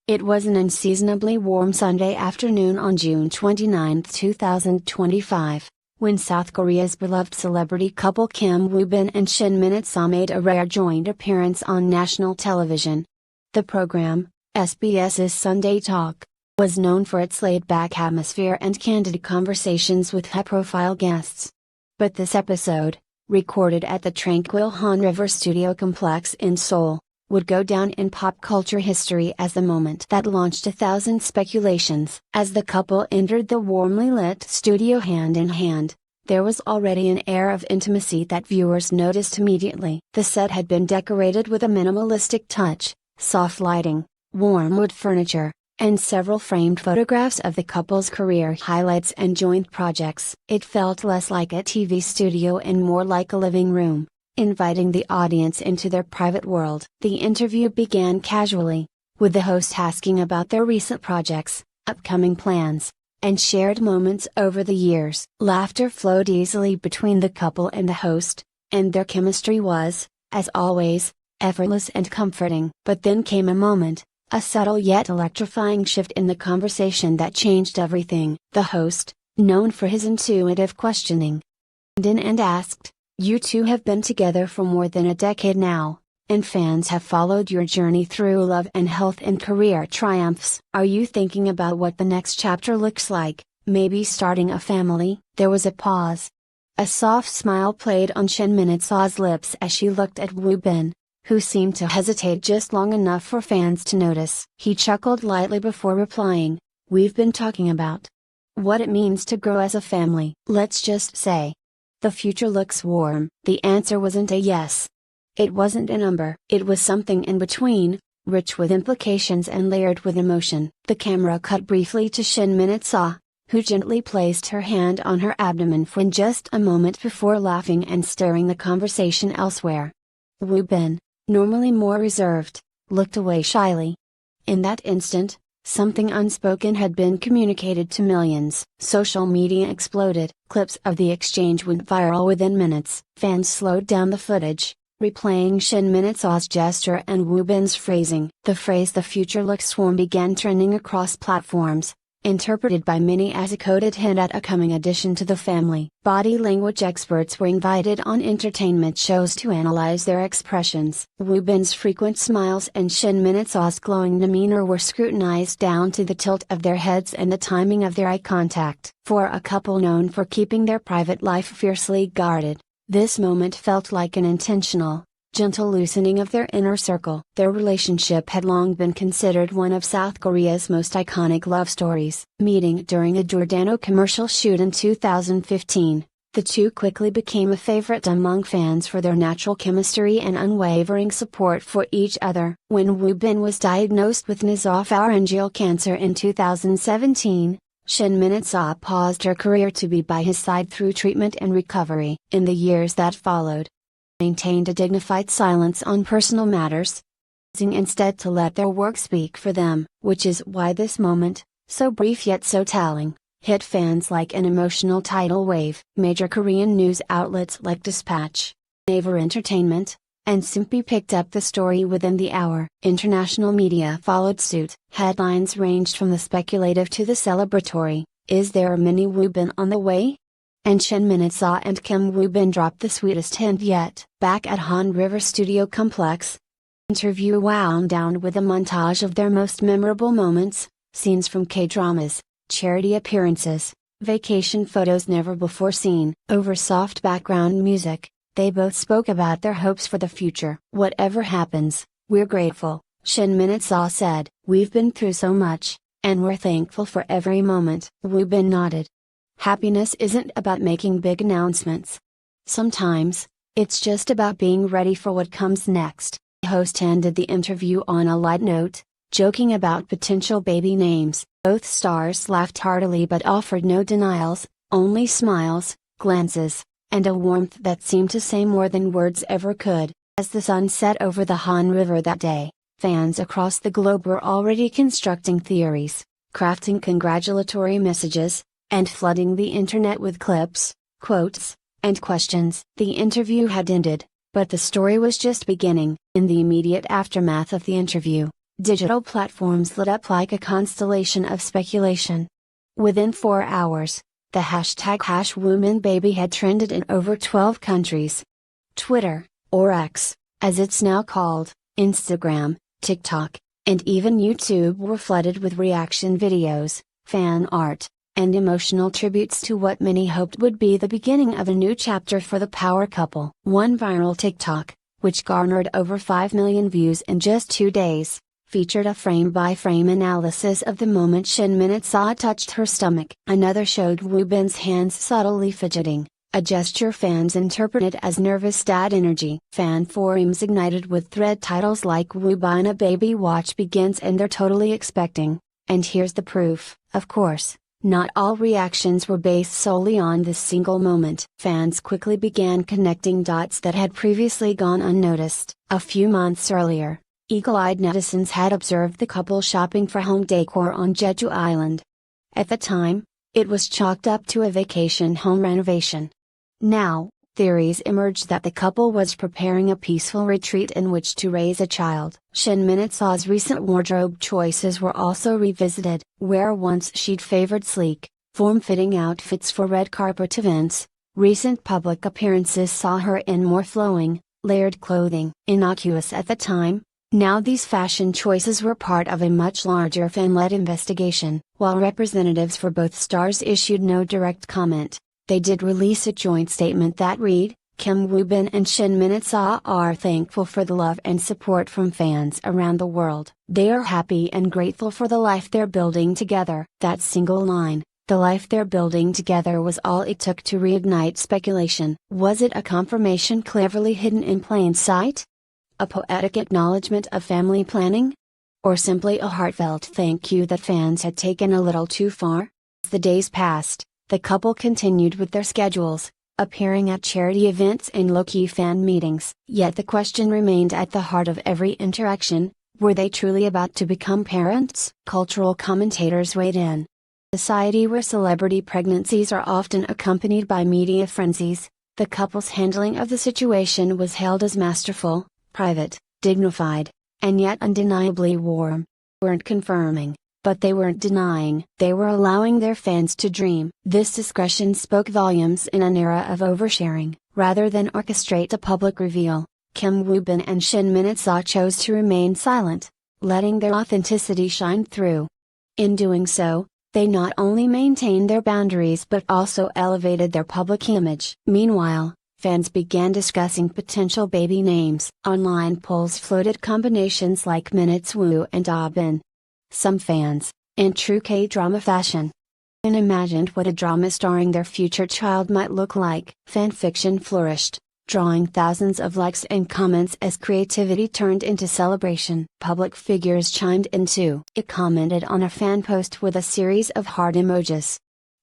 It was an unseasonably warm Sunday afternoon on June 29, 2025, when South Korea's beloved celebrity couple Kim Woo-bin and Shin Min-seo made a rare joint appearance on national television. The program, SBS's Sunday Talk, was known for its laid-back atmosphere and candid conversations with high-profile guests. But this episode, recorded at the tranquil Han River Studio Complex in Seoul, would go down in pop culture history as the moment that launched 1,000 speculations. As the couple entered the warmly lit studio hand in hand, there was already an air of intimacy that viewers noticed immediately. The set had been decorated with a minimalistic touch, soft lighting, warm wood furniture, and several framed photographs of the couple's career highlights and joint projects. It felt less like a TV studio and more like a living room, inviting the audience into their private world. The interview began casually, with the host asking about their recent projects, upcoming plans, and shared moments over the years. Laughter flowed easily between the couple and the host, and their chemistry was, as always, effortless and comforting. But then came a moment, a subtle yet electrifying shift in the conversation that changed everything. The host, known for his intuitive questioning, leaned in and asked, "You two have been together for more than a decade now, and fans have followed your journey through love and health and career triumphs. Are you thinking about what the next chapter looks like, maybe starting a family?" There was a pause. A soft smile played on Shin Min-seo's lips as she looked at Woo-bin, who seemed to hesitate just long enough for fans to notice. He chuckled lightly before replying, "We've been talking about what it means to grow as a family. Let's just say, the future looks warm." The answer wasn't a yes. It wasn't a number. It was something in between, rich with implications and layered with emotion. The camera cut briefly to Shin Min-seo, who gently placed her hand on her abdomen for just a moment before laughing and steering the conversation elsewhere. Woo-bin, normally more reserved, looked away shyly. In that instant, something unspoken had been communicated to millions. Social media exploded. Clips of the exchange went viral within minutes. Fans slowed down the footage, replaying Shin Min-seo's gesture and Woo-bin's phrasing. The phrase "the future looks warm" began trending across platforms, interpreted by many as a coded hint at a coming addition to the family. Body language experts were invited on entertainment shows to analyze their expressions. Woo-bin's frequent smiles and Shin Min-seo's glowing demeanor were scrutinized down to the tilt of their heads and the timing of their eye contact. For a couple known for keeping their private life fiercely guarded, this moment felt like an intentional, gentle loosening of their inner circle. Their relationship had long been considered one of South Korea's most iconic love stories. Meeting during a Giordano commercial shoot in 2015, the two quickly became a favorite among fans for their natural chemistry and unwavering support for each other. When Woo-bin was diagnosed with nasopharyngeal cancer in 2017, Shin Min-seo paused her career to be by his side through treatment and recovery. In the years that followed, maintained a dignified silence on personal matters, choosing instead to let their work speak for them, which is why this moment, so brief yet so telling, hit fans like an emotional tidal wave. Major Korean news outlets like Dispatch, Naver Entertainment, and Simply picked up the story within the hour. International media followed suit. Headlines ranged from the speculative to the celebratory. Is there a mini Woo-bin on the way? And Shin Min-seo and Kim Woo-bin dropped the sweetest hint yet. Back at Han River Studio Complex, interview wound down with a montage of their most memorable moments, scenes from K-dramas, charity appearances, vacation photos never before seen. Over soft background music, they both spoke about their hopes for the future. "Whatever happens, we're grateful," Shin Min-seo said. "We've been through so much, and we're thankful for every moment." Woo-bin nodded. Happiness isn't about making big announcements. Sometimes, it's just about being ready for what comes next. The host ended the interview on a light note, joking about potential baby names. Both stars laughed heartily but offered no denials, only smiles, glances, and a warmth that seemed to say more than words ever could. As the sun set over the Han River that day, fans across the globe were already constructing theories, crafting congratulatory messages, and flooding the internet with clips, quotes, and questions. The interview had ended, but the story was just beginning. In the immediate aftermath of the interview, digital platforms lit up like a constellation of speculation. Within 4 hours, the hashtag #WomanBaby had trended in over 12 countries. Twitter, or X, as it's now called, Instagram, TikTok, and even YouTube were flooded with reaction videos, fan art, and emotional tributes to what many hoped would be the beginning of a new chapter for the power couple. One viral TikTok, which garnered over 5 million views in just 2 days, featured a frame-by-frame analysis of the moment Shin Minute-saw touched her stomach. Another showed Woo Bin's hands subtly fidgeting, a gesture fans interpreted as nervous dad energy. Fan forums ignited with thread titles like "Woo Bin a Baby Watch Begins" and "They're Totally Expecting," and "Here's the Proof." Of course, not all reactions were based solely on this single moment. Fans quickly began connecting dots that had previously gone unnoticed. A few months earlier, eagle-eyed netizens had observed the couple shopping for home decor on Jeju Island. At the time, it was chalked up to a vacation home renovation. Now, theories emerged that the couple was preparing a peaceful retreat in which to raise a child. Shin Minute-saw's recent wardrobe choices were also revisited. Where once she'd favored sleek, form-fitting outfits for red carpet events, recent public appearances saw her in more flowing, layered clothing. Innocuous at the time, now these fashion choices were part of a much larger fan-led investigation. While representatives for both stars issued no direct comment, they did release a joint statement that read, "Kim Woo Bin and Shin Minute-saw are thankful for the love and support from fans around the world. They are happy and grateful for the life they're building together." That single line, "the life they're building together," was all it took to reignite speculation. Was it a confirmation cleverly hidden in plain sight? A poetic acknowledgement of family planning? Or simply a heartfelt thank you that fans had taken a little too far? As the days passed, the couple continued with their schedules, appearing at charity events and low-key fan meetings. Yet the question remained at the heart of every interaction: were they truly about to become parents? Cultural commentators weighed in. Society where celebrity pregnancies are often accompanied by media frenzies, the couple's handling of the situation was hailed as masterful, private, dignified, and yet undeniably warm. Weren't confirming, but they weren't denying. They were allowing their fans to dream. This discretion spoke volumes in an era of oversharing. Rather than orchestrate a public reveal, Kim Woo Bin and Shin Minute-saw chose to remain silent, letting their authenticity shine through. In doing so, they not only maintained their boundaries but also elevated their public image. Meanwhile, fans began discussing potential baby names. Online polls floated combinations like Minute's Woo and Ah Bin. Some fans, in true K-drama fashion, imagined what a drama starring their future child might look like. Fanfiction flourished, drawing thousands of likes and comments as creativity turned into celebration. Public figures chimed in too. It commented on a fan post with a series of heart emojis.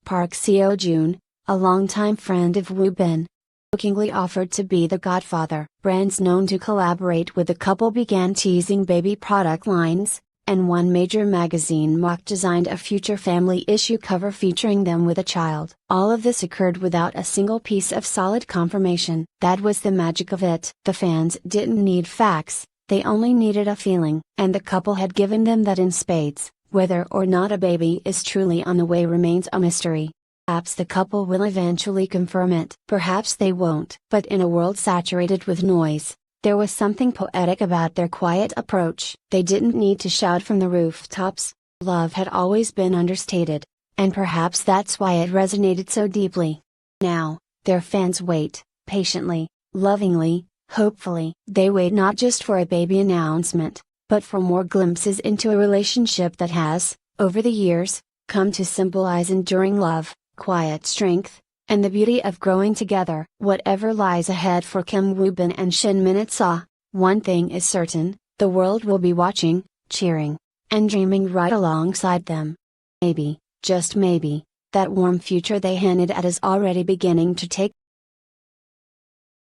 Park Seo-joon, a longtime friend of Woo Bin, jokingly offered to be the godfather. Brands known to collaborate with the couple began teasing baby product lines, and one major magazine mock-designed a future family issue cover featuring them with a child. All of this occurred without a single piece of solid confirmation. That was the magic of it. The fans didn't need facts, they only needed a feeling. And the couple had given them that in spades. Whether or not a baby is truly on the way remains a mystery. Perhaps the couple will eventually confirm it. Perhaps they won't. But in a world saturated with noise, there was something poetic about their quiet approach. They didn't need to shout from the rooftops. Love had always been understated, and perhaps that's why it resonated so deeply. Now, their fans wait, patiently, lovingly, hopefully. They wait not just for a baby announcement, but for more glimpses into a relationship that has, over the years, come to symbolize enduring love, quiet strength, and the beauty of growing together. Whatever lies ahead for Kim Woo Bin and Shin Minute-saw, one thing is certain: the world will be watching, cheering, and dreaming right alongside them. Maybe, just maybe, that warm future they hinted at is already beginning to take